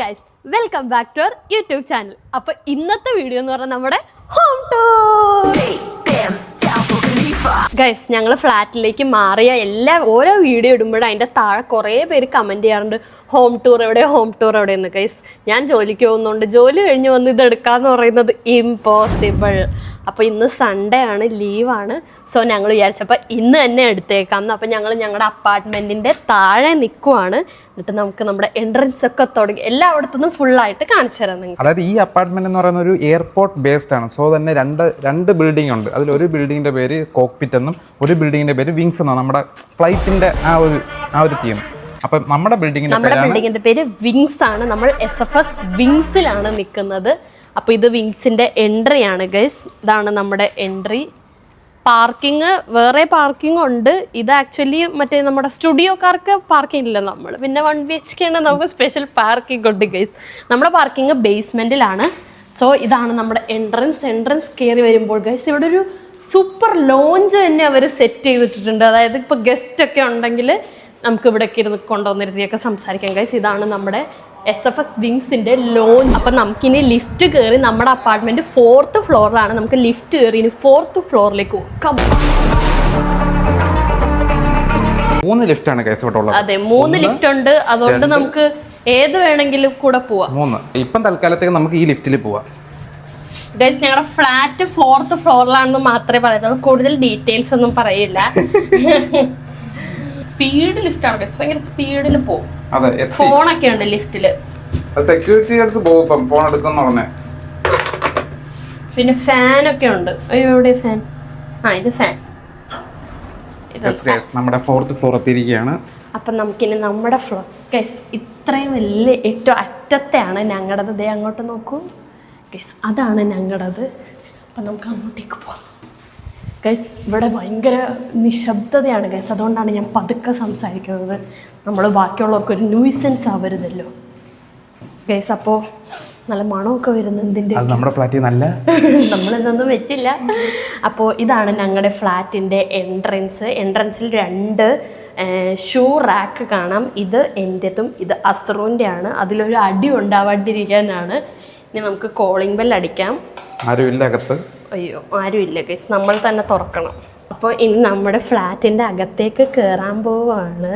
Guys welcome back to our YouTube channel. അപ്പോൾ ഇന്നത്തെ video എന്ന് പറഞ്ഞാൽ നമ്മുടെ ഹോം ടൂർ. ഗൈസ് ഞങ്ങൾ ഫ്ലാറ്റിലേക്ക് മാറിയ ഓരോ വീഡിയോ ഇടുമ്പോഴും അതിൻ്റെ താഴെ കുറേ പേര് കമൻറ്റ് ചെയ്യാറുണ്ട് ഹോം ടൂർ എവിടെ, ഹോം ടൂർ എവിടെയെന്ന്. ഗൈസ് ഞാൻ ജോലിക്ക് പോകുന്നുണ്ട്, ജോലി കഴിഞ്ഞ് വന്ന് ഇത് എടുക്കാമെന്ന് പറയുന്നത് ഇമ്പോസിബിൾ. അപ്പോൾ ഇന്ന് സൺഡേ ആണ്, ലീവാണ്. സോ ഞങ്ങൾ വിചാരിച്ചപ്പോൾ ഇന്ന് തന്നെ എടുത്തേക്കാം. അപ്പോൾ ഞങ്ങൾ ഞങ്ങളുടെ അപ്പാർട്ട്മെൻറ്റിൻ്റെ താഴെ നിൽക്കുവാണ്. എന്നിട്ട് നമുക്ക് നമ്മുടെ എൻട്രൻസ് ഒക്കെ തുടങ്ങി എല്ലായിടത്തുനിന്നും ഫുള്ളായിട്ട് കാണിച്ചു തരാം നിങ്ങൾക്ക്. അതായത് ഈ അപ്പാർട്ട്മെന്റ് എന്ന് പറയുന്ന ഒരു എയർപോർട്ട് ബേസ്ഡ് ആണ്. സോ തന്നെ രണ്ട് ബിൽഡിംഗ് ഉണ്ട്. അതിൽ ഒരു ബിൽഡിങ്ങിന്റെ പേര് കോക്പിറ്റ് എന്നും ഒരു ബിൽഡിങ്ങിന്റെ പേര് വിങ്സ് എന്നാണ്. നമ്മുടെ ഫ്ലൈറ്റിന്റെ ആ ഒരു തീം. അപ്പം നമ്മുടെ ബിൽഡിങ്ങിന്റെ പേര് വിങ്സ് ആണ്. നമ്മൾ SFS വിങ്സിലാണ് നിൽക്കുന്നത്. അപ്പോൾ ഇത് വിങ്സിന്റെ എൻട്രി ആണ് ഗൈസ്. ഇതാണ് നമ്മുടെ എൻട്രി. പാർക്കിംഗ് വേറെ പാർക്കിംഗ് ഉണ്ട്. ഇത് ആക്ച്വലി മറ്റേ നമ്മുടെ സ്റ്റുഡിയോക്കാർക്ക് പാർക്കിംഗ് ഇല്ല. നമ്മൾ പിന്നെ 1 BHK ആണ്, നമുക്ക് സ്പെഷ്യൽ പാർക്കിംഗ് ഉണ്ട് ഗൈസ്. നമ്മുടെ പാർക്കിംഗ് ബേസ്മെന്റിലാണ്. സോ ഇതാണ് നമ്മുടെ എൻട്രൻസ് കയറി വരുമ്പോൾ ഗൈസ് ഇവിടെ ഒരു സൂപ്പർ ലോഞ്ച് തന്നെ അവർ സെറ്റ് ചെയ്തിട്ടുണ്ട്. അതായത് ഇപ്പോൾ ഗസ്റ്റ് ഒക്കെ ഉണ്ടെങ്കിൽ നമുക്ക് ഇവിടേക്ക് ഇരുന്ന് കൊണ്ടുവന്നിരുത്തിയൊക്കെ സംസാരിക്കാം ഗൈസ്. ഇതാണ് നമ്മുടെ SFS വിങ്സിന്റെ ലോഞ്ച്. അപ്പം നമുക്കിനി ലിഫ്റ്റ് കയറി നമ്മുടെ അപ്പാർട്ട്മെന്റ് 4th ഫ്ലോറിലാണ്. നമുക്ക് ലിഫ്റ്റ് കയറി ഇനി 4th ഫ്ലോറിലേക്ക് പോകാം. 3 ലിഫ്റ്റാണ് കേസ് ഇവിടെ ഉള്ളത്. അതെ, 3 ലിഫ്റ്റ് ഉണ്ട്. അതുകൊണ്ട് നമുക്ക് ഏത് വേണമെങ്കിലും കൂടെ പോവാം. 3 ഇപ്പം തൽക്കാലത്തേക്ക് നമുക്ക് ഈ ലിഫ്റ്റിൽ പോവാം. ഗൈസ് ഞങ്ങളുടെ ഫ്ലാറ്റ് 4th ഫ്ലോറിലാണെന്ന് മാത്രമേ പറയുന്നുള്ളൂ. കൂടുതൽ ഡീറ്റെയിൽസ് ഒന്നും പറയില്ല. സ്പീഡ് ലിഫ്റ്റ് ആണ് ഗൈസ്, ഭയങ്കര സ്പീഡിൽ പോകും. ഫോണൊക്കെ ഉണ്ട് ലിഫ്റ്റില്. സെക്യൂരിറ്റി അടുത്ത് പോകും ഫോൺ എടുക്കുന്ന പറഞ്ഞേ. പിന്നെ ഫാനൊക്കെ ഉണ്ട്. എവിടെ ഫാൻ? ഇത് ഫാൻ. നമ്മുടെ 4th ഫ്ലോർ എത്തിയിരിക്കുകയാണ്. അപ്പം നമുക്കിനി നമ്മുടെ ഫ്ലോർ ഗൈസ് ഇത്രയും വലിയ ഏറ്റവും അറ്റത്തെയാണ് ഞങ്ങളുടേത്. ദേ അങ്ങോട്ട് നോക്കൂ ഗൈസ്, അതാണ് ഞങ്ങളുടേത്. അപ്പം നമുക്ക് അങ്ങോട്ടേക്ക് പോവാം ഗൈസ്. ഇവിടെ ഭയങ്കര നിശബ്ദതയാണ് ഗൈസ്. അതുകൊണ്ടാണ് ഞാൻ പതുക്കെ സംസാരിക്കുന്നത്. നമ്മൾ ബാക്കിയുള്ളവർക്ക് ഒരു ന്യൂസൻസ് ആവരുതല്ലോ ഗൈസ്. അപ്പോൾ നല്ല മണമൊക്കെ വരുന്നു. എന്തിൻ്റെ നമ്മുടെ ഫ്ലാറ്റിൽ നല്ല നമ്മളെന്നൊന്നും വെച്ചില്ല. അപ്പോൾ ഇതാണ് ഞങ്ങളുടെ ഫ്ലാറ്റിൻ്റെ എൻട്രൻസിൽ 2 ഷൂ റാക്ക് കാണാം. ഇത് എൻ്റെതും ഇത് അസ്റുവിൻ്റെ ആണ്. അതിലൊരു അടി ഉണ്ടാവാണ്ടിരിക്കാനാണ്. ഇനി നമുക്ക് കോളിംഗ് ബെൽ അടിക്കാം. ആരുമില്ല അകത്ത്. അയ്യോ ആരുമില്ല ഗൈസ്, നമ്മൾ തന്നെ തുറക്കണം. അപ്പോൾ ഇനി നമ്മുടെ ഫ്ലാറ്റിൻ്റെ അകത്തേക്ക് കയറാൻ പോവാണ്.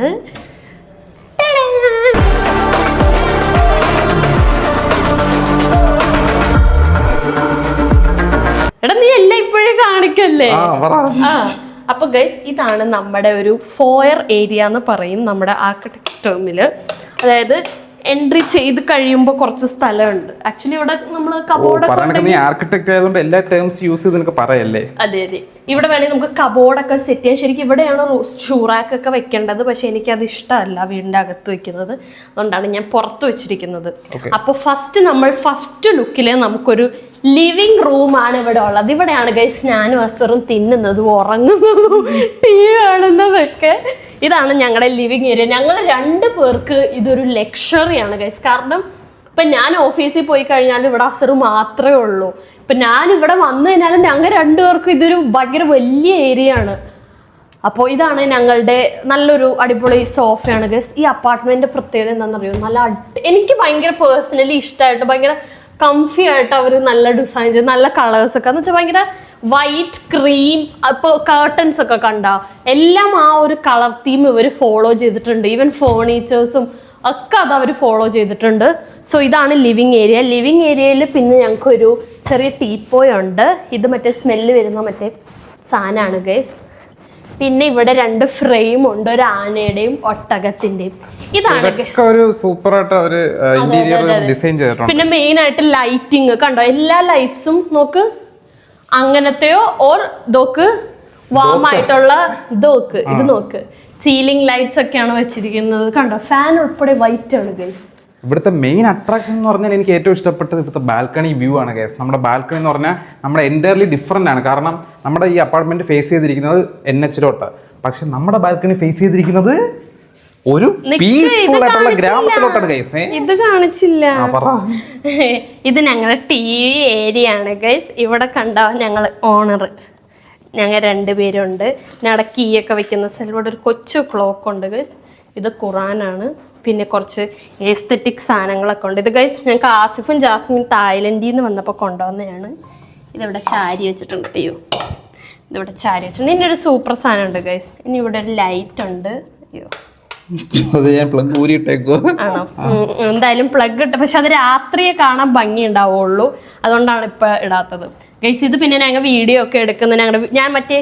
എടാ നീ എല്ലാം ഇപ്പോഴേ കാണിക്കല്ലേ. അപ്പൊ ഗൈസ് ഇതാണ് നമ്മുടെ ഒരു ഫോയർ ഏരിയ എന്ന് പറയും നമ്മുടെ ആർക്കിടെക്ട് ടേമില്. അതായത് എൻട്രി ചെയ്ത് കഴിയുമ്പോൾ കുറച്ച് സ്ഥലമുണ്ട്. ആക്ച്വലി ഇവിടെ നമ്മൾ കബോർഡൊക്കെ ആർക്കിടെക്ട് ആയതുകൊണ്ട് എല്ലാ ടേംസ് യൂസ് ചെയ്ത് നിനക്ക് പറയല്ലേ. അതെ ഇവിടെ വേണമെങ്കിൽ നമുക്ക് കബോർഡൊക്കെ സെറ്റ് ചെയ്യാം. ശരിക്കും ഇവിടെയാണ് ഷൂറാക്ക് ഒക്കെ വെക്കേണ്ടത്. പക്ഷെ എനിക്കത് ഇഷ്ടമല്ല വീടിൻ്റെ അകത്ത് വെക്കുന്നത്. അതുകൊണ്ടാണ് ഞാൻ പുറത്ത് വെച്ചിരിക്കുന്നത്. അപ്പോൾ ഫസ്റ്റ് ലുക്കില് നമുക്കൊരു ലിവിങ് റൂമാണ് ഇവിടെ ഉള്ളത്. ഇവിടെയാണ് ഗൈസ് ഞാനും അസറും തിന്നുന്നതും ഉറങ്ങുന്നതും TV കാണുന്നതൊക്കെ. ഇതാണ് ഞങ്ങളുടെ ലിവിങ് ഏരിയ. ഞങ്ങൾ 2 പേർക്ക് ഇതൊരു ലക്ഷറിയാണ് ഗൈസ്. കാരണം ഇപ്പം ഞാൻ ഓഫീസിൽ പോയി കഴിഞ്ഞാൽ ഇവിടെ അസറ് മാത്രമേ ഉള്ളൂ. ഇപ്പം ഞാൻ ഇവിടെ വന്നു കഴിഞ്ഞാലും ഞങ്ങൾ 2 പേർക്കും ഇതൊരു ഭയങ്കര വലിയ ഏരിയ ആണ്. അപ്പോൾ ഇതാണ് ഞങ്ങളുടെ നല്ലൊരു അടിപൊളി സോഫയാണ് ഗൈസ്. ഈ അപ്പാർട്ട്മെന്റ് പ്രത്യേകത എന്താണെന്നറിയോ, എനിക്ക് ഭയങ്കര പേഴ്സണലി ഇഷ്ടമായിട്ട് ഭയങ്കര കംഫി ആയിട്ട് അവർ നല്ല ഡിസൈൻ ചെയ്ത് നല്ല കളേഴ്സ് ഒക്കെ എന്ന് വെച്ചാൽ ഭയങ്കര വൈറ്റ് ക്രീം. ഇപ്പോൾ കർട്ടൻസ് ഒക്കെ കണ്ട എല്ലാം ആ ഒരു കളർ തീം ഇവർ ഫോളോ ചെയ്തിട്ടുണ്ട്. ഈവൻ ഫേർണിച്ചേഴ്സും ഒക്കെ അത് അവർ ഫോളോ ചെയ്തിട്ടുണ്ട്. സോ ഇതാണ് ലിവിങ് ഏരിയ. ലിവിങ് ഏരിയയിൽ പിന്നെ ഞങ്ങൾക്കൊരു ചെറിയ ടീപ്പോയ് ഉണ്ട്. ഇത് മറ്റേ സ്മെല്ല് വരുന്ന മറ്റേ സാധനമാണ് ഗൈസ്. പിന്നെ ഇവിടെ 2 ഫ്രെയിം ഉണ്ട്, ഒരു ആനയുടെയും ഒട്ടകത്തിന്റെയും. ഇതാണ് പിന്നെ മെയിൻ ആയിട്ട് ലൈറ്റിങ് കണ്ടോ. എല്ലാ ലൈറ്റ്സും നോക്ക് അങ്ങനത്തെയോ ഓർ ദോക്ക് വാം ആയിട്ടുള്ള ദോക്ക്. ഇത് നോക്ക് സീലിംഗ് ലൈറ്റ്സ് ഒക്കെയാണ് വെച്ചിരിക്കുന്നത്. കണ്ടോ ഫാൻ ഉൾപ്പെടെ വൈറ്റ് ആണ് ഗൈസ്. ഇവിടുത്തെ മെയിൻ അട്രാക്ഷൻ എന്ന് പറഞ്ഞാൽ എനിക്ക് ഏറ്റവും ഇഷ്ടപ്പെട്ടത് ഇവിടുത്തെ ബാൽക്കണി വ്യൂ ആണ് ഗൈസ്. നമ്മുടെ ബാൽക്കണി എന്ന് പറഞ്ഞാൽ നമ്മുടെ എൻറ്റയർലി ഡിഫറെൻ്റ് ആണ്. കാരണം നമ്മുടെ ഈ അപ്പാർട്ട്മെന്റ് ഫേസ് ചെയ്തിരിക്കുന്നത് NH-ലോട്ട്. പക്ഷെ നമ്മുടെ ബാൽക്കണി ഫേസ് ചെയ്തിരിക്കുന്നത് ഒരു പീസ്ഫുൾ ആയിട്ടുള്ള ഗ്രാമത്തിലോട്ടാണ് ഗൈസ്. ഇത് കാണിച്ചില്ല. ഇത് ഞങ്ങളുടെ TV ഏരിയ ആണ് ഗൈസ്. ഇവിടെ കണ്ടോ ഞങ്ങൾ ഓണർ ഞങ്ങൾ 2 പേരുണ്ട്. ഞങ്ങളുടെ കീ ഒക്കെ വെക്കുന്ന സ്ഥലം. ഇവിടെ ഒരു കൊച്ചു ക്ലോക്ക് ഉണ്ട് ഗൈസ്. ഇത് ഖുറാനാണ്. പിന്നെ കുറച്ച് എസ്തെറ്റിക് സാധനങ്ങളൊക്കെ ഉണ്ട്. ഇത് ഗൈസ് ഞങ്ങൾക്ക് ആസിഫും ജാസ്മിൻ തായ്ലൻഡിൽ നിന്ന് വന്നപ്പോൾ കൊണ്ടുവന്നതാണ്. ഇതിവിടെ ചാരി വെച്ചിട്ടുണ്ട്. അയ്യോ, ഇതിവിടെ ചാരി വെച്ചിട്ടുണ്ട്. ഇനി ഒരു സൂപ്പർ സാധനം ഉണ്ട് ഗൈസ്. ഇനി ഇവിടെ ഒരു ലൈറ്റ് ഉണ്ട്. അയ്യോ, ആണോ? എന്തായാലും പ്ലഗ് ഇട്ട, പക്ഷെ അത് രാത്രിയെ കാണാൻ ഭംഗി ഉണ്ടാവുള്ളൂ, അതുകൊണ്ടാണ് ഇപ്പൊ ഇടാത്തത് ഗൈസ്. ഇത് പിന്നെ ഞങ്ങൾ വീഡിയോ ഒക്കെ എടുക്കുന്ന ഞാൻ മറ്റേ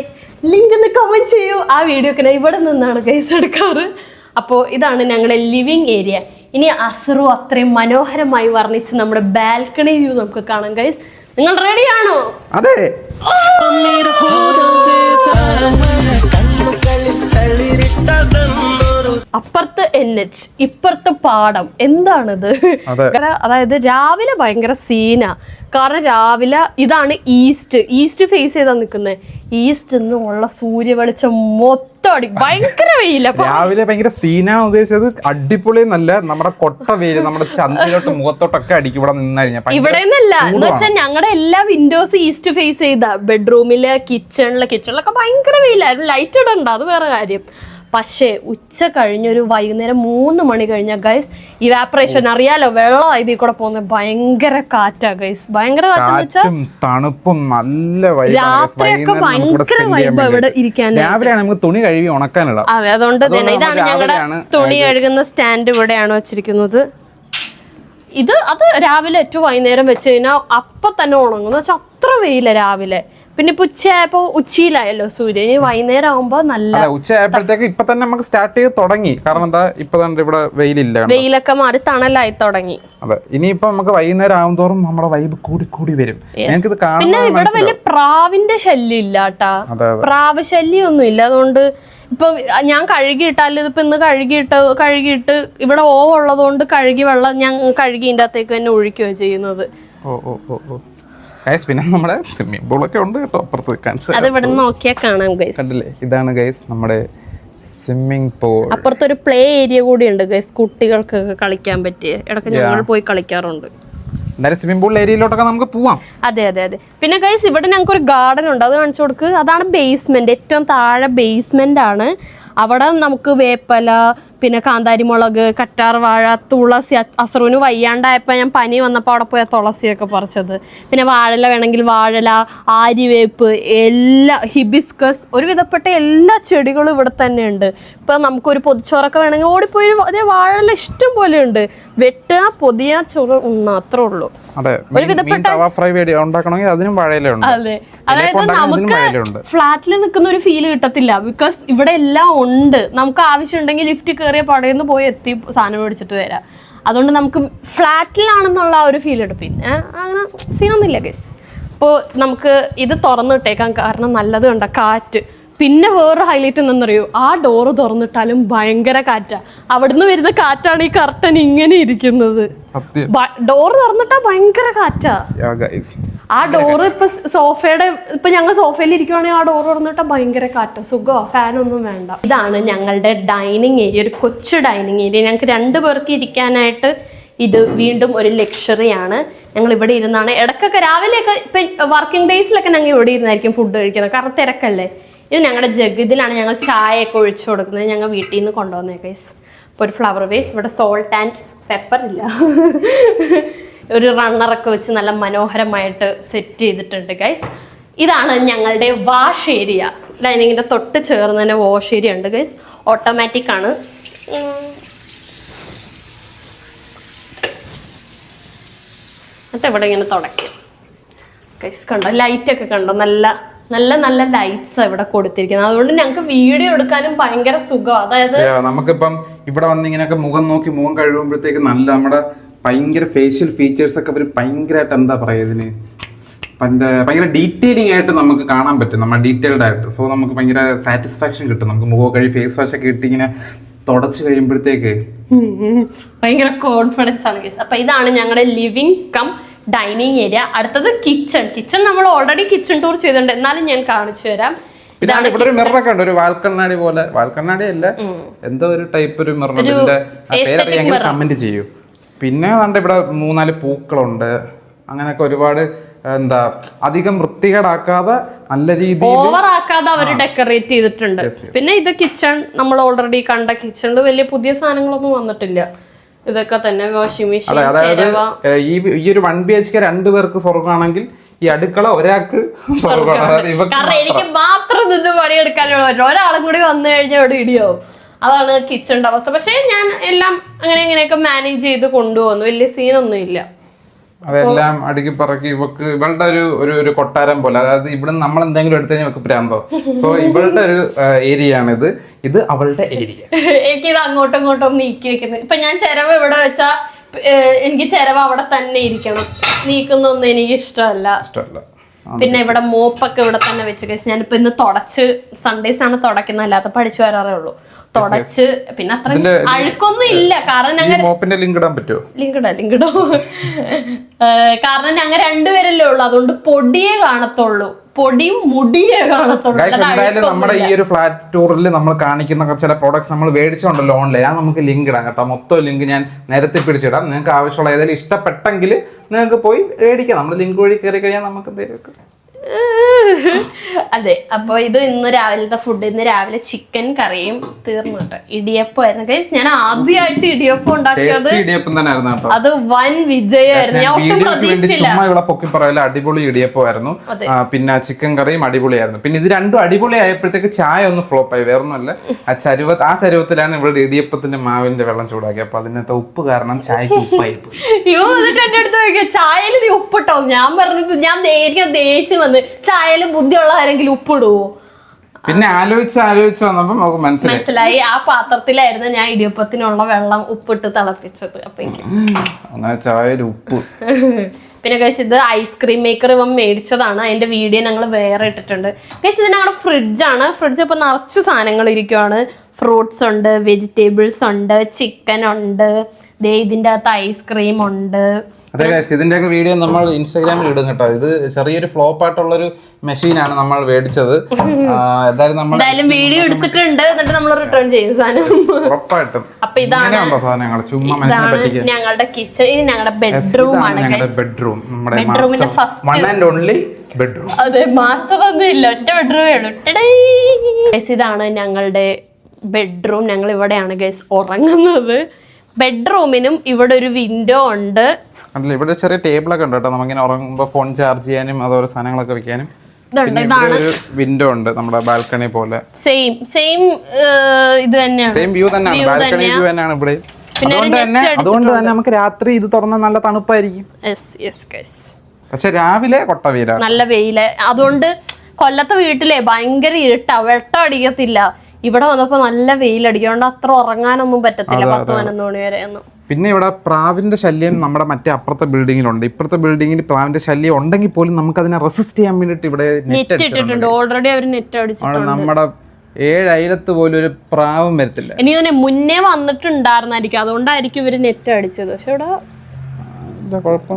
ലിങ്ക് ഒന്ന് കമന്റ് ചെയ്യൂ, ആ വീഡിയോ ഒക്കെ ഇവിടെ നിന്നാണ് ഗൈസ് എടുക്കാറ്. അപ്പോൾ ഇതാണ് ഞങ്ങളുടെ ലിവിങ് ഏരിയ. ഇനി അസറു അത്രയും മനോഹരമായി വർണ്ണിച്ച് നമ്മുടെ ബാൽക്കണി വ്യൂ നമുക്ക് കാണാം ഗൈസ്. നിങ്ങൾ റെഡിയാണോ? അതെ. അപ്പുറത്ത് NH, ഇപ്പുറത്ത് പാടം. എന്താണിത്? അതായത് രാവിലെ ഭയങ്കര സീനാ. കാരണം രാവിലെ ഇതാണ് ഈസ്റ്റ് ഫേസ് ചെയ്താ നിക്കുന്നത്. ഈസ്റ്റ് നിന്നുള്ള സൂര്യ വെളിച്ചം മൊത്തം അടി ഭയങ്കര വെയില. രാവിലെ ഭയങ്കര സീനാണ് ഉദ്ദേശിച്ചത്. അടിപൊളി നല്ല നമ്മുടെ കൊട്ട വെയില് നമ്മുടെ ചന്ദ്രയിലോട്ട് മുഖത്തോട്ടൊക്കെ അടിക്കും ഇവിടെ നിന്ന് കഴിഞ്ഞാൽ. ഇവിടെ നിന്നല്ല എന്ന് വെച്ചാൽ ഞങ്ങളുടെ എല്ലാ വിൻഡോസ് ഈസ്റ്റ് ഫേസ് ചെയ്താ. ബെഡ്റൂമില് കിച്ചണിലൊക്കെ ഭയങ്കര വെയിലായിരുന്നു. ലൈറ്റ് ഇടണ്ട, അത് വേറെ കാര്യം. പക്ഷേ ഉച്ച കഴിഞ്ഞൊരു വൈകുന്നേരം 3 മണി കഴിഞ്ഞാൽ ഗൈസ് ഇവാപറേഷൻ അറിയാലോ, വെള്ളം ഇതിൽ കൂടെ പോകുന്നത്. ഭയങ്കര കാറ്റാ ഗൈസ്, ഭയങ്കര കാറ്റെന്ന് വെച്ചാൽ തണുപ്പും നല്ല രാത്രിയൊക്കെ ഭയങ്കര വൈബ് ഇവിടെ ഇരിക്കാൻ. രാവിലെയാണ് നമുക്ക് തുണി കഴുകി ഉണക്കാനുള്ള. അതെ, അതുകൊണ്ട് തന്നെ ഇതാണ് ഞങ്ങളുടെ തുണി കഴുകുന്ന സ്റ്റാൻഡ്. ഇവിടെയാണ് വെച്ചിരിക്കുന്നത്. അത് രാവിലെ ഏറ്റവും വൈകുന്നേരം വെച്ച് കഴിഞ്ഞാൽ അപ്പൊ തന്നെ ഉണങ്ങും. എന്ന് വെച്ചാൽ അത്ര വെയില രാവിലെ. പിന്നെ ഇപ്പൊ ഉച്ചയായപ്പോ ഉച്ചയിലായല്ലോ സൂര്യൻ. ഇനി വൈകുന്നേരം ആവുമ്പോ നല്ല ഉച്ചയായപ്പോഴത്തേക്ക് ഇപ്പൊ തന്നെ നമുക്ക് സ്റ്റാർട്ട് ചെയ്ത് തുടങ്ങി. കാരണം എന്താ, ഇപ്പൊ തന്നെ ഇവിടെ വെയിലില്ല, വെയിലൊക്കെ മാറി തണലായി തുടങ്ങി. അതെ, ഇനിയിപ്പോ നമുക്ക് വൈകുന്നേരം ആവുന്തോറും നമ്മുടെ വൈബ് കൂടി വരും. പിന്നെ ഇവിടെ വലിയ പ്രാവിന്റെ ശല്യം ഇല്ലാട്ടാ, പ്രാവ് ശല്യം ഒന്നും ഇല്ല. അതുകൊണ്ട് ഇപ്പൊ ഞാൻ കഴുകിയിട്ടാലും ഇതിപ്പോ ഇന്ന് കഴുകിയിട്ട് ഇവിടെ ഉള്ളത് കൊണ്ട് വെള്ളം ഞാൻ കഴുകി ഇതിന്റെ അകത്തേക്ക് തന്നെ ഒഴിക്കുകയോ ചെയ്യുന്നത്. പിന്നെ നമ്മുടെ സ്വിമ്മിംഗ് പൂളൊക്കെ ഉണ്ട് കേട്ടോ അപ്പുറത്ത്. അത് ഇവിടെ നോക്കിയാൽ കാണാം ഗൈസ്. കണ്ടില്ലേ, ഇതാണ് ഗൈസ് നമ്മുടെ സ്വിമ്മിംഗ് പൂൾ. അപ്പുറത്തൊരു പ്ലേ ഏരിയ കൂടി ഉണ്ട് ഗൈസ്, കുട്ടികൾക്കൊക്കെ കളിക്കാൻ പറ്റിയ. ഇടയ്ക്ക് ഞങ്ങൾ പോയി കളിക്കാറുണ്ട്. എന്തായാലും സ്വിമ്മിംഗ് പൂൾ ഏരിയയിലോട്ടൊക്കെ നമുക്ക് പോവാം. അതെ. പിന്നെ ഗൈസ് ഇവിടെ ഞങ്ങൾക്ക് ഒരു ഗാർഡൻ ഉണ്ട്, അത് കാണിച്ചു കൊടുക്ക്. അതാണ് ബേസ്മെന്റ്, ഏറ്റവും താഴെ ബേസ്മെന്റ് ആണ്. അവിടെ നമുക്ക് വേപ്പല, പിന്നെ കാന്താരിമുളക്, കറ്റാർ വാഴ, തുളസി. അസറുവിന് വയ്യാണ്ടായപ്പോൾ ഞാൻ പനി വന്നപ്പോൾ അവിടെ പോയ തുളസിയൊക്കെ പറിച്ചത്. പിന്നെ വാഴല വേണമെങ്കിൽ വാഴല, ആര്യവേപ്പ്, എല്ലാ ഹിബിസ്കസ്, ഒരുവിധപ്പെട്ട എല്ലാ ചെടികളും ഇവിടെ തന്നെ ഉണ്ട്. ഇപ്പം നമുക്കൊരു പൊതിച്ചോറൊക്കെ വേണമെങ്കിൽ ഓടിപ്പോയി അതേ വാഴല ഇഷ്ടം പോലെ ഉണ്ട്. വെട്ടുക, പൊതിയ, ചോറ് അത്രേ ഉള്ളൂ. അതെ, അതായത് നമുക്ക് ഫ്ലാറ്റിൽ നിൽക്കുന്ന ഒരു ഫീല് കിട്ടത്തില്ല. ബിക്കോസ് ഇവിടെ എല്ലാം ഉണ്ട്. നമുക്ക് ആവശ്യം ഉണ്ടെങ്കിൽ ലിഫ്റ്റ് കയറിയ പടയെന്ന് പോയി എത്തി സാധനം മേടിച്ചിട്ട് വരാം. അതുകൊണ്ട് നമുക്ക് ഫ്ലാറ്റിലാണെന്നുള്ള ഒരു ഫീൽ കിട്ടും. പിന്നെ അങ്ങനെ സീനൊന്നുമില്ല ഗൈസ്. അപ്പോൾ നമുക്ക് ഇത് തുറന്നിട്ടേക്കാം, കാരണം നല്ലത് കണ്ട കാറ്റ്. പിന്നെ വേറൊരു ഹൈലൈറ്റ് എന്താണെന്നറിയോ, ആ ഡോറ് തുറന്നിട്ടാലും ഭയങ്കര കാറ്റാ. അവിടുന്ന് വരുന്ന കാറ്റാണ് ഈ കർട്ടൻ ഇങ്ങനെ ഇരിക്കുന്നത്. ഡോറ് തുറന്നിട്ടാ ഭയങ്കര കാറ്റാ. ആ ഡോറ് ഇപ്പൊ ഞങ്ങൾ സോഫയിൽ ഇരിക്കുവാണെങ്കിൽ ആ ഡോറ് തുറന്നിട്ടാ ഭയങ്കര കാറ്റാ. സുഖമോ, ഫാനൊന്നും വേണ്ട. ഇതാണ് ഞങ്ങളുടെ ഡൈനിങ് ഏരിയ, ഒരു കൊച്ചു ഡൈനിങ് ഏരിയ. ഞങ്ങൾക്ക് 2 പേർക്ക് ഇരിക്കാനായിട്ട് ഇത് വീണ്ടും ഒരു ലക്ഷറിയാണ്. ഞങ്ങൾ ഇവിടെ ഇരുന്നാണ് ഇടയ്ക്കൊക്കെ രാവിലെയൊക്കെ ഇപ്പം വർക്കിംഗ് ഡേയ്സിലൊക്കെ ഞങ്ങൾ ഇവിടെ ഇരുന്നായിരിക്കും ഫുഡ് കഴിക്കുന്നത്, കാരണം തിരക്കല്ലേ. ഇത് ഞങ്ങളുടെ ജഗ്, ഇതിലാണ് ഞങ്ങൾ ചായയൊക്കെ ഒഴിച്ചു കൊടുക്കുന്നത്. ഞങ്ങൾ വീട്ടിൽ നിന്ന് കൊണ്ടുവന്നേ ഗൈസ്. അപ്പോൾ ഒരു ഫ്ലവർ വേസ്, ഇവിടെ സോൾട്ട് ആൻഡ് പെപ്പർ ഇല്ല, ഒരു റണ്ണറൊക്കെ വെച്ച് നല്ല മനോഹരമായിട്ട് സെറ്റ് ചെയ്തിട്ടുണ്ട് ഗൈസ്. ഇതാണ് ഞങ്ങളുടെ വാഷ് ഏരിയ. ഡൈനിങ്ങിൻ്റെ തൊട്ട് ചേർന്ന് തന്നെ വാഷ് ഏരിയ ഉണ്ട് ഗൈസ്. ഓട്ടോമാറ്റിക് ആണ്. എന്നിട്ട് ഇവിടെ ഇങ്ങനെ തുടയ്ക്കും ഗൈസ്. കണ്ടോ ലൈറ്റൊക്കെ കണ്ടോ, നല്ല നല്ല നല്ല ലൈറ്റ്സ് ഇവിടെ കൊടുത്തിരിക്കുന്നത്. അതുകൊണ്ട് ഞങ്ങൾക്ക് വീഡിയോ എടുക്കാനും ഭയങ്കര സുഖം. അതായത് നമുക്കിപ്പം ഇവിടെ വന്ന് ഇങ്ങനെയൊക്കെ മുഖം നോക്കി മുഖം കഴുകുമ്പോഴത്തേക്ക് നല്ല നമ്മുടെ ഭയങ്കര ഫേഷ്യൽ ഫീച്ചേഴ്സ് ഒക്കെ അവർ ഭയങ്കരമായിട്ട് എന്താ പറയുക, ഇതിന് ഭയങ്കര ഡീറ്റെയിലിംഗ് ആയിട്ട് നമുക്ക് കാണാൻ പറ്റും, നമ്മൾ ഡീറ്റെയിൽഡ് ആയിട്ട്. സോ നമുക്ക് ഭയങ്കര സാറ്റിസ്ഫാക്ഷൻ കിട്ടും. നമുക്ക് മുഖം കഴുകി ഫേസ് വാഷ് ഒക്കെ ഇട്ട് ഇങ്ങനെ തുടച്ച് കഴിയുമ്പോഴത്തേക്ക് ഭയങ്കര കോൺഫിഡൻസ് ആണ് ഗൈസ്. അപ്പൊ ഇതാണ് ഞങ്ങളുടെ ലിവിംഗ് കം ഡൈനിങ് ഏരിയ. അടുത്തത് കിച്ചൺ നമ്മൾ ഓൾറെഡി കിച്ചൺ ടൂർ ചെയ്തിട്ടുണ്ട്, എന്നാലും ഞാൻ കാണിച്ചു തരാം. ഇതാണ് ഇവിടെ ഒരു മിററൊക്കെ ഉണ്ട്, ഒരു വാൽക്കണ്ണാടി പോലെ. വാൽക്കണ്ണാടി അല്ല, എന്തോ ഒരു ടൈപ്പ് ഒരു മിറർ. കമന്റ് ചെയ്യൂ. പിന്നെ ഇവിടെ 3-4 പൂക്കളുണ്ട്, അങ്ങനെയൊക്കെ ഒരുപാട് എന്താ അധികം വൃത്തികേടാക്കാതെ നല്ല രീതിയിൽ ഓവർ ആക്കാതെ അവർ ഡെക്കറേറ്റ് ചെയ്തിട്ടുണ്ട്. പിന്നെ ഇത് കിച്ചൺ നമ്മൾ ഓൾറെഡി കണ്ട കിച്ചണിൽ വലിയ പുതിയ സാധനങ്ങളൊന്നും വന്നിട്ടില്ല. ഇതൊക്കെ തന്നെ വാഷിംഗ് മെഷീൻ. അതായത് ഈ ഒരു 1 BHK 2 പേർക്ക് സ്വർഗമാണെങ്കിൽ ഈ അടുക്കള ഒരാൾക്ക് സ്വർഗമാണ്. കാരണം എനിക്ക് മാത്രം നിന്ന് പണിയെടുക്കാനുള്ള ഒരാളും കൂടി വന്നു കഴിഞ്ഞാൽ ഇവിടെ ഇടിയാവും. അതാണ് കിച്ചണിന്റെ അവസ്ഥ. പക്ഷെ ഞാൻ എല്ലാം അങ്ങനെയൊക്കെ മാനേജ് ചെയ്ത് കൊണ്ടുപോകുന്നു. വലിയ സീനൊന്നും ഇല്ല. അതെല്ലാം അടുക്കി പറക്കി ഇവളുടെ ഒരു കൊട്ടാരം പോലെ. അതായത് ഇവിടെ നമ്മൾ എന്തെങ്കിലും എടുത്തു കഴിഞ്ഞാൽ ഇവക്ക് പ്രാന്തോ. സോ ഇവളുടെ ഒരു ഏരിയ ആണ് ഇത് അവളുടെ ഏരിയ. എനിക്കിത് അങ്ങോട്ടും ഇങ്ങോട്ടും നീക്കി വെക്കുന്നത്. ഇപ്പൊ ഞാൻ ചെലവ് ഇവിടെ വെച്ചാ എനിക്ക് ചെലവ് അവിടെ തന്നെ ഇരിക്കണം. നീക്കുന്നൊന്നും എനിക്ക് ഇഷ്ടമല്ല. പിന്നെ ഇവിടെ മോപ്പൊക്കെ ഇവിടെ തന്നെ വെച്ച് കഴിച്ച് ഞാനിപ്പോ ഇന്ന് തുടച്ച്, സൺഡേസ് ആണ് തുടക്കുന്നത്, അല്ലാത്ത പഠിച്ചു വരാറേ ഉള്ളൂ. തുടച്ച് പിന്നെ അത്ര അഴുക്കൊന്നും ഇല്ല. കാരണം മോപ്പിന്റെ ലിങ്ക് ഇടാൻ പറ്റുമോ? ലിങ്ക് ഇടോ. കാരണം ഞങ്ങൾ 2 പേരല്ലേ ഉള്ളു. അതുകൊണ്ട് പൊടിയേ കാണത്തുള്ളൂ, പൊടിയും മുടിയേ കാണത്തുള്ളൂ. എന്തായാലും നമ്മുടെ ഈ ഒരു ഫ്ലാറ്റ് ടൂറിൽ നമ്മൾ കാണിക്കുന്ന ചില പ്രോഡക്ട്സ് നമ്മൾ മേടിച്ചോണ്ടല്ലോ ഓൺലൈൻ, അത് നമുക്ക് ലിങ്ക് ഇടാം കേട്ടോ. മൊത്തം ലിങ്ക് ഞാൻ നേരത്തെ പിടിച്ചിടാം. നിങ്ങൾക്ക് ആവശ്യമുള്ള ഏതെങ്കിലും ഇഷ്ടപ്പെട്ടെങ്കിൽ നിങ്ങൾക്ക് പോയി മേടിക്കാം. നമ്മൾ ലിങ്ക് വഴി കയറി കഴിഞ്ഞാൽ നമുക്ക് എന്തെങ്കിലും. അതെ. അപ്പൊ ഇത് ഇന്ന് രാവിലത്തെ ഫുഡ്. ഇന്ന് രാവിലെ ചിക്കൻ കറിയും തീർന്നു കേട്ടോ. ഇടിയപ്പം ആയിരുന്നു. ഞാൻ ആദ്യമായിട്ട് ഇടിയപ്പം ഉണ്ടാക്കിയത്. അത് വൻ വിജയമായിരുന്നു. ഞാൻ ഒട്ടും പ്രതീക്ഷിച്ചില്ല. അടിപൊളി ഇടിയപ്പമായിരുന്നു. പിന്നെ ചിക്കൻ കറിയും അടിപൊളിയായിരുന്നു. പിന്നെ ഇത് രണ്ടും അടിപൊളി ആയപ്പോഴത്തേക്ക് ചായ ഒന്ന് ഫ്ലോപ്പ് ആയി. വേറൊന്നുമല്ല, ആ ചരുവത്തിലാണ് ഇവിടെ ഇടിയപ്പത്തിന്റെ മാവിന്റെ വെള്ളം ചൂടാക്കി. അപ്പൊ അതിനകത്ത് ഉപ്പ് കാരണം ചായക്ക് ഉപ്പായി പോയി. അയ്യോ, എന്നിട്ട് എന്റെ അടുത്ത് ചോദിക്കുക ചായയിൽ നീ ഉപ്പിട്ടോ? ഞാൻ പറഞ്ഞത് എനിക്ക് ദേഷ്യം വന്ന്, ചായയിൽ ബുദ്ധിയുള്ള ആരെങ്കിലും ഉപ്പിടുവോ? പിന്നെ ആലോചിച്ച് വന്നപ്പോ നമുക്ക് മനസ്സിലായി ആ പാത്രത്തിലായിരുന്നു ഞാൻ ഇടിയപ്പത്തിനുള്ള വെള്ളം ഉപ്പിട്ട് തിളപ്പിച്ചത്. അപ്പൊ അങ്ങനെ ചായയിൽ ഉപ്പ്. പിന്നെ കഴിച്ച് ഇത് ഐസ്ക്രീം മേക്കർ ഇവൻ മേടിച്ചതാണ്. അതിന്റെ വീഡിയോ ഞങ്ങൾ വേറെ ഇട്ടിട്ടുണ്ട്. കഴിച്ച് ഇത് ഞങ്ങളുടെ ഫ്രിഡ്ജാണ്. ഫ്രിഡ്ജ് ഇപ്പൊ നിറച്ച് സാധനങ്ങൾ ഇരിക്കുവാണ്. ഫ്രൂട്ട്സ് ഉണ്ട്, വെജിറ്റബിൾസ് ഉണ്ട്, ചിക്കൻ ഉണ്ട്, ഇതിന്റെ അകത്ത് ഐസ്ക്രീം ഉണ്ട്. അതെ ഗൈസ്, ഇതിന്റെയൊക്കെ വീഡിയോ നമ്മൾ ഇൻസ്റ്റാഗ്രാമിൽ ഇടും കേട്ടോ. ഇത് ചെറിയൊരു ഫ്ലോപ്പ് ആയിട്ടുള്ളൊരു മെഷീനാണ് നമ്മൾ മേടിച്ചത്. എന്തായാലും വീഡിയോ എടുത്തിട്ടുണ്ട്, എന്നിട്ട് നമ്മൾ റിട്ടേൺ ചെയ്യും സാധനം ഉറപ്പായിട്ടും. അപ്പൊ ഇതാണ് ഞങ്ങളുടെ കിച്ചൺ. ഇനി ഞങ്ങളുടെ ബെഡ്റൂം ആണ്. ബെഡ്റൂമിന്റെ ഫസ്റ്റ്. അതെ, മാസ്റ്റർ ഒന്നും ഇല്ല, ഒറ്റ ബെഡ്റൂമേ ഉള്ളൂ. ഇതാണ് ഞങ്ങളുടെ ബെഡ്റൂം. ഞങ്ങൾ ഇവിടെയാണ് ഗൈസ് ഉറങ്ങുന്നത്. ബെഡ്റൂമിനും ഇവിടെ ഒരു വിൻഡോ ഉണ്ട്. ഇവിടെ ചെറിയ ടേബിളൊക്കെ ഉണ്ട് കേട്ടോ. നമുക്കിങ്ങനെ ഉറങ്ങുമ്പോൾ ഫോൺ ചാർജ് ചെയ്യാനും അതുപോലെ സാധനങ്ങളൊക്കെ വെക്കാനും. ഒരു വിൻഡോ ഉണ്ട് നമ്മുടെ ബാൽക്കണി പോലെ. സെയിം ഇത് തന്നെയാണ്, സെയിം വ്യൂ തന്നെയാണ്, ബാൽക്കണി വ്യൂ തന്നെയാണ് ഇവിടെ. അതുകൊണ്ട് തന്നെ നമുക്ക് രാത്രി ഇത് തുറന്ന നല്ല തണുപ്പായിരിക്കും. പക്ഷെ രാവിലെ കൊട്ട വെയിലാണ്, നല്ല വെയില്. അതുകൊണ്ട് കൊല്ലത്തെ വീട്ടിലെ ഭയങ്കര ഇരുട്ടാ, വെട്ടം അടിക്കത്തില്ല. ഇവിടെ വന്നപ്പോ നല്ല വെയിലടിക്കൊണ്ട് അത്ര ഉറങ്ങാനൊന്നും പറ്റത്തില്ല 10-11 മണി വരെ ഒന്നും. പിന്നെ ഇവിടെ പ്രാവിന്റെ ശല്യം നമ്മുടെ മറ്റേ അപ്പുറത്തെ ബിൽഡിങ്ങിലുണ്ട്. ഇപ്പുറത്തെ ബിൽഡിങ്ങിൽ പ്രാവിന്റെ ശല്യം ഉണ്ടെങ്കിൽ പോലും നമുക്ക് അതിനെ റെസിസ്റ്റ് ചെയ്യാൻ വേണ്ടിട്ട് ഇവിടെ നെറ്റ് ഇട്ടിട്ടുണ്ട്. ഓൾറെഡി അവർ നെറ്റ് അടിച്ചിട്ടുണ്ട്. നമ്മുടെ 7 അയലത്ത് പോലും ഒരു പ്രാവും വരത്തില്ല. ഇനി തന്നെ മുന്നേ വന്നിട്ടുണ്ടായിരുന്നായിരിക്കും, അതുകൊണ്ടായിരിക്കും ഇവര് നെറ്റ് അടിച്ചത്. പക്ഷെ ഇവിടെ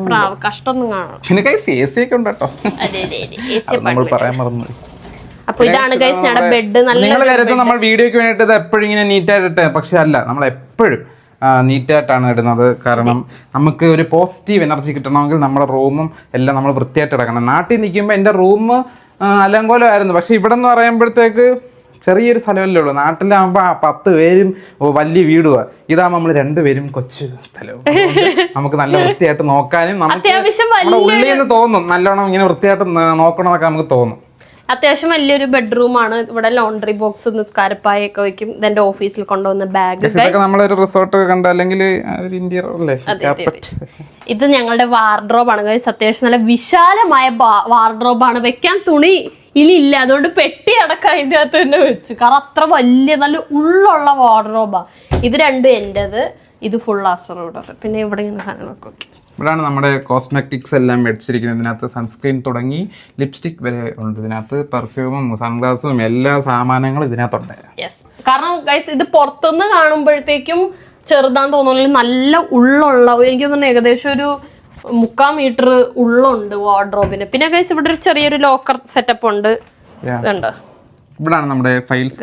പ്രാവ് കഷ്ടൊന്നും കാണാം. പിന്നെ AC ഒക്കെ ഉണ്ട് കേട്ടോ. നമ്മൾ പറയാൻ മറന്നു. അപ്പൊ ഇതാണ് ഗൈസ് ഞങ്ങളുടെ ബെഡ്. നിങ്ങളുടെ കാര്യത്തിൽ നമ്മൾ വീഡിയോക്ക് വേണ്ടിയിട്ട് ഇത് എപ്പോഴും ഇങ്ങനെ നീറ്റായിട്ട് ഇട്ട്, പക്ഷെ അല്ല, നമ്മൾ എപ്പോഴും നീറ്റായിട്ടാണ് ഇടുന്നത്. കാരണം നമുക്ക് ഒരു പോസിറ്റീവ് എനർജി കിട്ടണമെങ്കിൽ നമ്മുടെ റൂമും എല്ലാം നമ്മൾ വൃത്തിയായിട്ട് ഇടക്കണം. നാട്ടിൽ നിൽക്കുമ്പോൾ എൻ്റെ റൂം അലങ്കോലമായിരുന്നു. പക്ഷെ ഇവിടെ എന്ന് പറയുമ്പോഴത്തേക്ക് ചെറിയൊരു സ്ഥലമല്ലേ ഉള്ളൂ. നാട്ടിലാകുമ്പോൾ 10 പേരും വലിയ വീടുവാ. ഇതാകുമ്പോൾ നമ്മൾ 2 പേരും കൊച്ചു സ്ഥലവും. നമുക്ക് നല്ല വൃത്തിയായിട്ട് നോക്കാനും നമുക്ക് നമ്മുടെ ഉള്ളിൽ നിന്ന് തോന്നും നല്ലോണം ഇങ്ങനെ വൃത്തിയായിട്ട് നോക്കണമെന്നൊക്കെ നമുക്ക് തോന്നും. അത്യാവശ്യം വലിയൊരു ബെഡ്റൂമാണ്. ഇവിടെ ലോണ്ടറി ബോക്സ്, നിസ്കാരപ്പായൊക്കെ വെക്കും. ഇതെന്റെ ഓഫീസിൽ കൊണ്ടുവന്ന ബാഗ്. ഇത് ഞങ്ങളുടെ വാർഡ്രോബാണ് ഗൈസ്. അത്യാവശ്യം നല്ല വിശാലമായ വാർഡ്രോബാണ്. വെക്കാൻ തുണി ഇല്ല, അതുകൊണ്ട് പെട്ടി അടക്കം അതിൻ്റെ അകത്ത് തന്നെ വെച്ചു. കാരണം അത്ര വലിയ നല്ല ഉള്ളുള്ള വാർഡ്രോബാ. ഇത് രണ്ടും എൻ്റെത്, ഇത് ഫുൾ ആസറോടത്. പിന്നെ ഇവിടെ ഇങ്ങനെ സാധനങ്ങളൊക്കെ വെക്കും. ഇവിടെയാണ് നമ്മുടെ കോസ്മെറ്റിക്സ് എല്ലാം മേടിച്ചിരിക്കുന്നത്. ഇതിനകത്ത് സൺസ്ക്രീൻ തുടങ്ങി ലിപ്സ്റ്റിക് വരെ ഉണ്ട്. ഇതിനകത്ത് പെർഫ്യൂമും സൺഗ്ലാസും എല്ലാ സാമാനങ്ങളും ഇതിനകത്തുണ്ട്. കാരണം ഗൈസ് ഇത് പുറത്തുനിന്ന് കാണുമ്പോഴത്തേക്കും ചെറുതാന്ന് തോന്നുന്നില്ല, നല്ല ഉള്ളുള്ള, എനിക്ക് തോന്നുന്നു ഏകദേശം ഒരു 3/4 മീറ്റർ ഉള്ളുണ്ട് വാർഡ്രോബിന്. പിന്നെ ഗൈസ് ഇവിടെ ഒരു ചെറിയൊരു ലോക്കർ സെറ്റപ്പ് ഉണ്ട്. ഇതുണ്ട്, ഇവിടാണ് നമ്മുടെ ഫയൽസ്.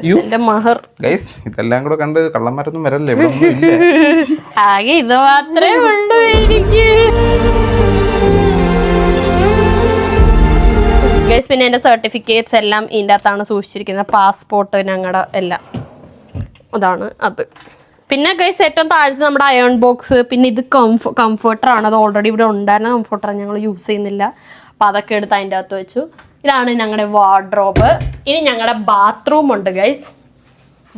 ഗൈസ് ഇതെല്ലാം കൂടെ കണ്ട് കള്ളന്മാരൊന്നും വരല്ലേ ഇവിടെ. ആകെ ഇത് മാത്രമേ ഉള്ളൂ എനിക്ക്. പിന്നെ എൻ്റെ സർട്ടിഫിക്കറ്റ്സ് എല്ലാം ഇതിൻ്റെ അകത്താണ് സൂക്ഷിച്ചിരിക്കുന്നത്. പാസ്പോർട്ട് ഞങ്ങളുടെ എല്ലാം അതാണ് അത്. പിന്നെ ഗൈസ് ഏറ്റവും താഴത്ത് നമ്മുടെ അയൺ ബോക്സ്. പിന്നെ ഇത് കംഫർട്ടറാണ്. അത് ഓൾറെഡി ഇവിടെ ഉണ്ടായിരുന്ന കംഫർട്ടർ ഞങ്ങൾ യൂസ് ചെയ്യുന്നില്ല. അപ്പം അതൊക്കെ എടുത്ത് അതിൻ്റെ അകത്ത് വെച്ചു. ഇതാണ് ഞങ്ങളുടെ വാർഡ്രോബ്. ഇനി ഞങ്ങളുടെ ബാത്റൂം ഉണ്ട് ഗൈസ്.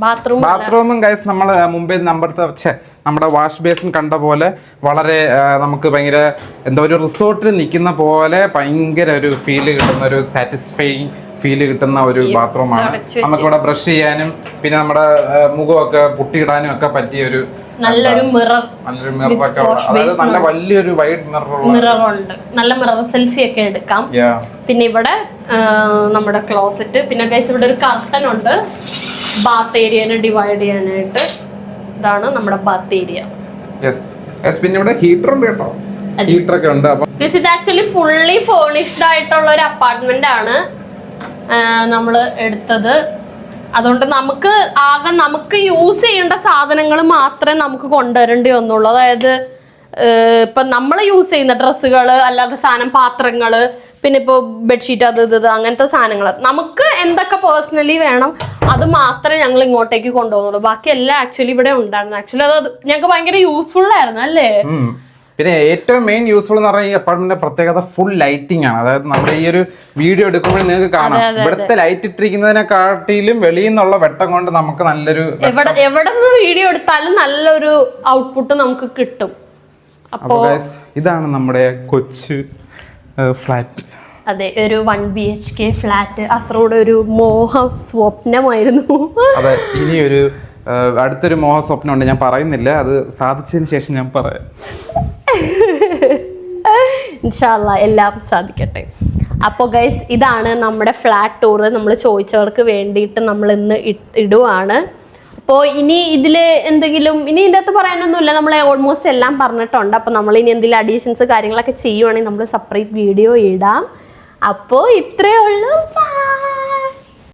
ബാത്റൂമും ഗൈസ് നമ്മൾ മുമ്പേ നമ്മുടെ വാഷ് ബേസിൻ കണ്ട പോലെ വളരെ നമുക്ക് ഭയങ്കര എന്താ ഒരു റിസോർട്ടിൽ നിൽക്കുന്ന പോലെ ഭയങ്കര ഒരു ഫീല് കിട്ടുന്ന ഒരു സാറ്റിസ്ഫൈങ് ഫീല് കിട്ടുന്ന ഒരു ബാത്റൂമാണ്. നമുക്കിവിടെ ബ്രഷ് ചെയ്യാനും പിന്നെ നമ്മുടെ മുഖമൊക്കെ പുട്ടിയിടാനും ഒക്കെ പറ്റിയ ഒരു നല്ലൊരു മിറർ ഒക്കെ അതായത് നല്ല വലിയൊരു വൈഡ് മിറർ ഉണ്ട്. നല്ല മിറർ സെൽഫി ഒക്കെ എടുക്കാം. പിന്നെ ഇവിടെ നമ്മുടെ ക്ലോസറ്റ്. പിന്നെ ഗൈസ് ഇവിടെ ഒരു കർട്ടൻ ഉണ്ട് ബാത്ത് ഏരിയനെ ഡിവൈഡ് ചെയ്യാനായിട്ട്. ഇതാണ് നമ്മുടെ ബാത്ത് ഏരിയ. പിന്നെ ഇവിടെ ഹീറ്റർ ഉണ്ട് കേട്ടോ. ഹീറ്റർ ഒക്കെ ഉണ്ട്. ഇത് ആക്ച്വലി ഫുള്ളി ഫേർണിഷ്ഡ് ആയിട്ടുള്ള ഒരു അപ്പാർട്ട്മെന്റ് ആണ് നമ്മൾ എടുത്തത്. അതുകൊണ്ട് നമുക്ക് യൂസ് ചെയ്യേണ്ട സാധനങ്ങൾ മാത്രമേ നമുക്ക് കൊണ്ടുവരേണ്ടി വന്നുള്ളൂ. അതായത് ഇപ്പൊ നമ്മൾ യൂസ് ചെയ്യുന്ന ഡ്രസ്സുകൾ അല്ലാതെ പാത്രങ്ങള് പിന്നെ ഇപ്പോൾ ബെഡ്ഷീറ്റ് അത് അങ്ങനത്തെ സാധനങ്ങൾ നമുക്ക് എന്തൊക്കെ പേഴ്സണലി വേണം അത് മാത്രമേ ഞങ്ങൾ ഇങ്ങോട്ടേക്ക് കൊണ്ടുപോകുന്നുള്ളൂ. ബാക്കി എല്ലാം ആക്ച്വലി ഇവിടെ ഉണ്ടായിരുന്നു. ആക്ച്വലി അത് ഞങ്ങൾക്ക് ഭയങ്കര യൂസ്ഫുൾ ആയിരുന്നു അല്ലേ. പിന്നെ ഏറ്റവും മെയിൻ യൂസ്ഫുൾ എന്ന് പറഞ്ഞാൽ ഈ അപ്പാർട്ട്മെന്റിന്റെ പ്രത്യേകത ഫുൾ ലൈറ്റിംഗ് ആണ്. അതായത് നമ്മുടെ ഈ ഒരു വീഡിയോ എടുക്കുമ്പോൾ നിങ്ങൾക്ക് കാണാം ഇവിടുത്തെ ലൈറ്റ് ഇട്ടിരിക്കുന്നതിനെക്കാട്ടിലും വെളിയിൽ നിന്നുള്ള വെട്ടം കൊണ്ട് നമുക്ക് നല്ലൊരു എവിടെ നിന്ന് വീഡിയോ എടുത്താലും നല്ലൊരു ഔട്ട്പുട്ട് നമുക്ക് കിട്ടും. അപ്പോ ഇതാണ് നമ്മുടെ കൊച്ചു ഫ്ലാറ്റ്. അതെ, ഒരു 1 BHK ഫ്ലാറ്റ്. അസറോട് ഒരു മോഹ സ്വപ്നമായിരുന്നു. അതെ, ഇനിയൊരു അടുത്തൊരു മോഹ സ്വപ്നം ഉണ്ട്. ഞാൻ പറയുന്നില്ല, അത് സാധിച്ചതിന് ശേഷം ഞാൻ പറയാം. ഇൻഷാ അല്ലാ എല്ലാം സാധിക്കട്ടെ. അപ്പോൾ ഗൈസ് ഇതാണ് നമ്മുടെ ഫ്ലാറ്റ് ടൂർ. നമ്മൾ ചോദിച്ചവർക്ക് വേണ്ടിയിട്ട് നമ്മൾ ഇന്ന് ഇടുവാണ്. അപ്പോൾ ഇനി ഇതിൽ എന്തെങ്കിലും ഇതിൻ്റെ അകത്ത് പറയാനൊന്നുമില്ല. നമ്മൾ ഓൾമോസ്റ്റ് എല്ലാം പറഞ്ഞിട്ടുണ്ട്. അപ്പോൾ നമ്മൾ ഇനി എന്തെങ്കിലും അഡീഷൻസ് കാര്യങ്ങളൊക്കെ ചെയ്യുവാണെങ്കിൽ നമ്മൾ സെപ്പറേറ്റ് വീഡിയോ ഇടാം. അപ്പോൾ ഇത്രയേ ഉള്ളൂ.